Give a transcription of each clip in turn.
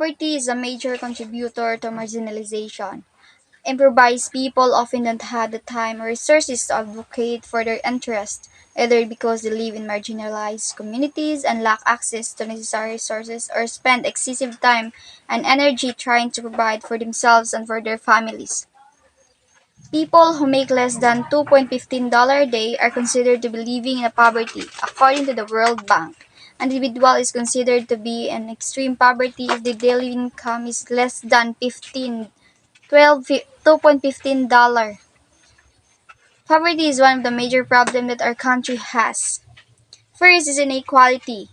Poverty is a major contributor to marginalization. Improvised people often don't have the time or resources to advocate for their interests, either because they live in marginalized communities and lack access to necessary resources or spend excessive time and energy trying to provide for themselves and for their families. People who make less than $2.15 a day are considered to be living in poverty, according to the World Bank. An individual is considered to be in extreme poverty if the daily income is less than 2.15 dollars. Poverty is one of the major problems that our country has. First is inequality.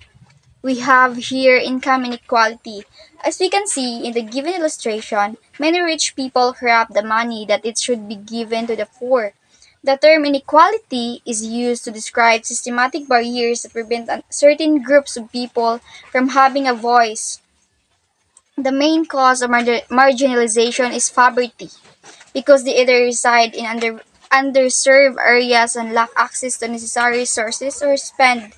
We have here income inequality. As we can see in the given illustration, many rich people corrupt the money that it should be given to the poor. The term inequality is used to describe systematic barriers that prevent certain groups of people from having a voice. The main cause of marginalization is poverty, because they either reside in underserved areas and lack access to necessary resources or spend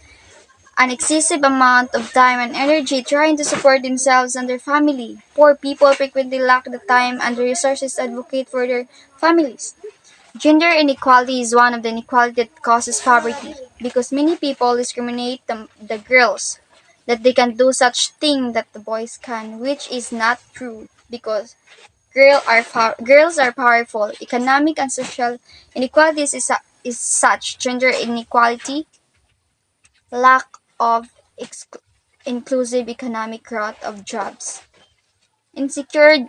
an excessive amount of time and energy trying to support themselves and their family. Poor people frequently lack the time and the resources to advocate for their families. Gender inequality is one of the inequality that causes poverty, because many people discriminate the girls that they can do such thing that the boys can, which is not true, because girls are powerful. Economic and social inequalities is such gender inequality, lack of inclusive economic growth of jobs, insecure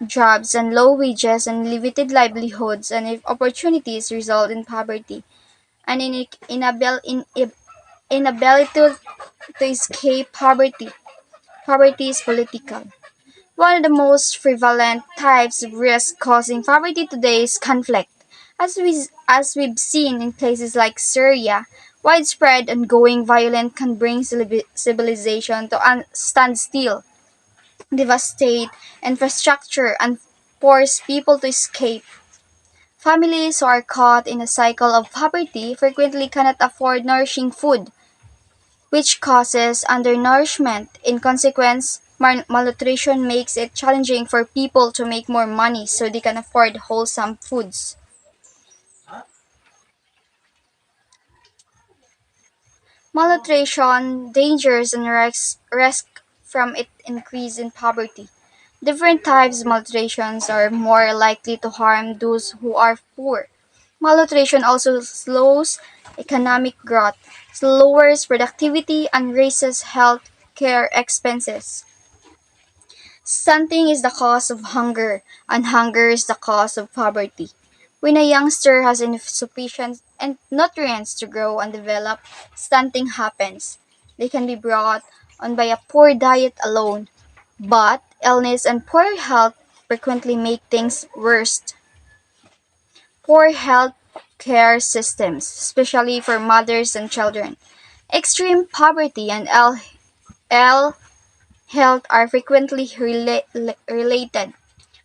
jobs and low wages and limited livelihoods and if opportunities result in poverty and inability to escape poverty. Poverty is political. One of the most prevalent types of risk causing poverty today is conflict. As we've seen in places like Syria, widespread ongoing violence can bring civilization to a standstill, devastate infrastructure, and force people to escape. Families who are caught in a cycle of poverty frequently cannot afford nourishing food, which causes undernourishment. In consequence, malnutrition makes it challenging for people to make more money so they can afford wholesome foods. Malnutrition, dangers, and risk from it increase in poverty. Different types of malnutritions are more likely to harm those who are poor. Malnutrition also slows economic growth, lowers productivity, and raises health care expenses. Stunting is the cause of hunger, and hunger is the cause of poverty. When a youngster has insufficient nutrients to grow and develop, stunting happens. They can be brought on by a poor diet alone, but illness and poor health frequently make things worse. Poor health care systems, especially for mothers and children. Extreme poverty and ill health are frequently related.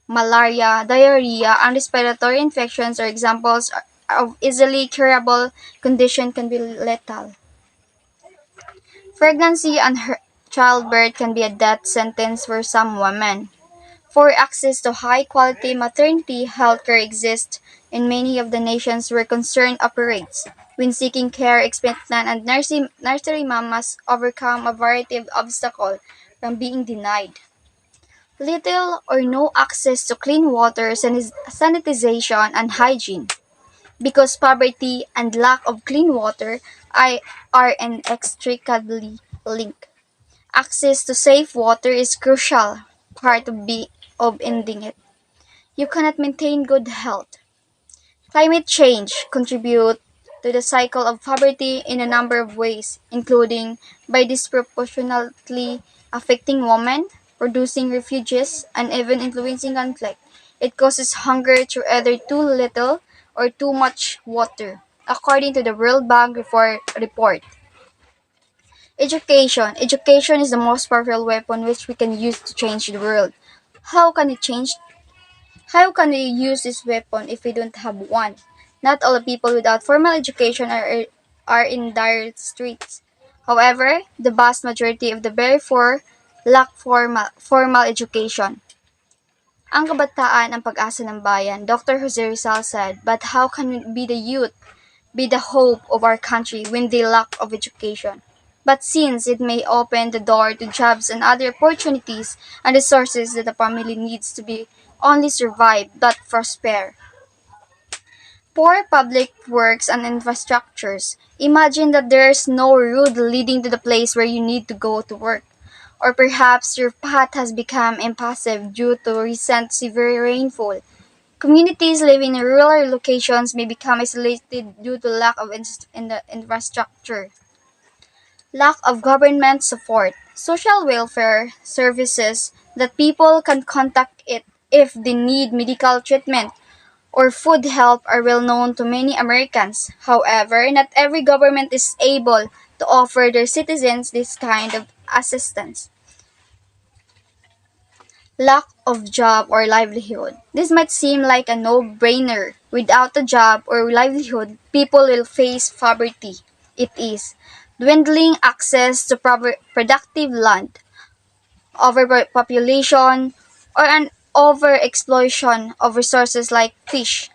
Malaria, diarrhea, and respiratory infections are examples of easily curable condition can be lethal. Pregnancy and childbirth can be a death sentence for some women. For access to high-quality maternity health care exists in many of the nations where concern operates. When seeking care, expectant and nursery mom must overcome a variety of obstacles from being denied. Little or no access to clean water, sanitization, and hygiene, because poverty and lack of clean water are inextricably linked. Access to safe water is crucial part of ending it. You cannot maintain good health. Climate change contribute to the cycle of poverty in a number of ways, including by disproportionately affecting women, producing refugees, and even influencing conflict. It causes hunger through either too little or too much water, according to the World Bank report. Education. Education is the most powerful weapon which we can use to change the world. How can it change? How can we use this weapon if we don't have one? Not all people without formal education are in dire straits. However, the vast majority of the very poor lack formal education. Ang kabataan ang pag-asa ng bayan, Dr. Jose Rizal said, but how can be the youth be the hope of our country when they lack of education? But since it may open the door to jobs and other opportunities and resources that a family needs to be only survive but prosper. Poor public works and infrastructures. Imagine that there is no road leading to the place where you need to go to work. Or perhaps your path has become impassable due to recent severe rainfall. Communities living in rural locations may become isolated due to lack of in the infrastructure. Lack of government support. Social welfare services that people can contact it if they need medical treatment or food help are well known to many Americans. However, not every government is able to offer their citizens this kind of assistance. Lack of job or livelihood. This might seem like a no-brainer. Without a job or livelihood, people will face poverty. It is. Dwindling access to productive land, overpopulation, or an overexploitation of resources like fish.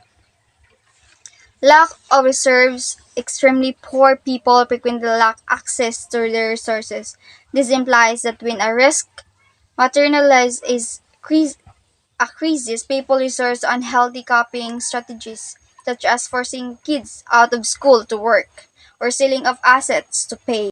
Lack of reserves, extremely poor people frequently lack access to their resources. This implies that when a risk materializes a crisis, people resort to unhealthy coping strategies, such as forcing kids out of school to work or selling off assets to pay.